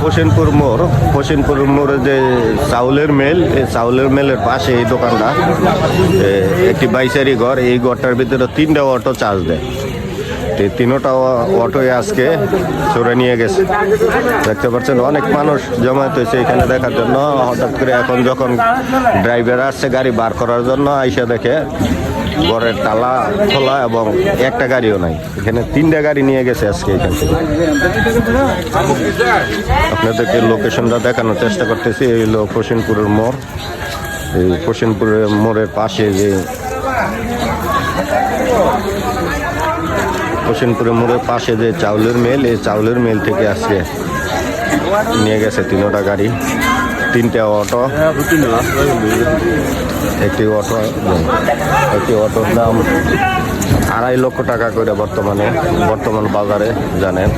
ফসিনপুর মোড়ে যে চাউলের মেল, এই চাউলের মেলের পাশে এই দোকানটা, একটি বাইসারি ঘর। এই ঘরটার ভিতরে 3টা অটো চার্জ দেয়। এই 3টা অটোয় আজকে চোরে নিয়ে গেছে। দেখতে পাচ্ছেন অনেক মানুষ জমায়েত হয়েছে এখানে দেখার জন্য। হঠাৎ করে এখন যখন ড্রাইভার আসছে গাড়ি বার করার জন্য, আইসা দেখে ঘরের তালা খোলা এবং একটা গাড়িও নাই। এখানে 3টা গাড়ি নিয়ে গেছে আজকে এখান থেকে। আপনাদেরকে লোকেশনটা দেখানোর চেষ্টা করতেছি। এই হলো ফসিনপুরের মোড়। এই ফসিনপুরের মোড়ের পাশে যে ফসিনপুরের মোড়ের পাশে যে চাউলের মেল, এই চাউলের মেল থেকে আজকে নিয়ে গেছে 3টা গাড়ি, 3টা অটো। একটি অটোর দাম 2.5 লক্ষ টাকা করে বর্তমান বাজারে জানেন।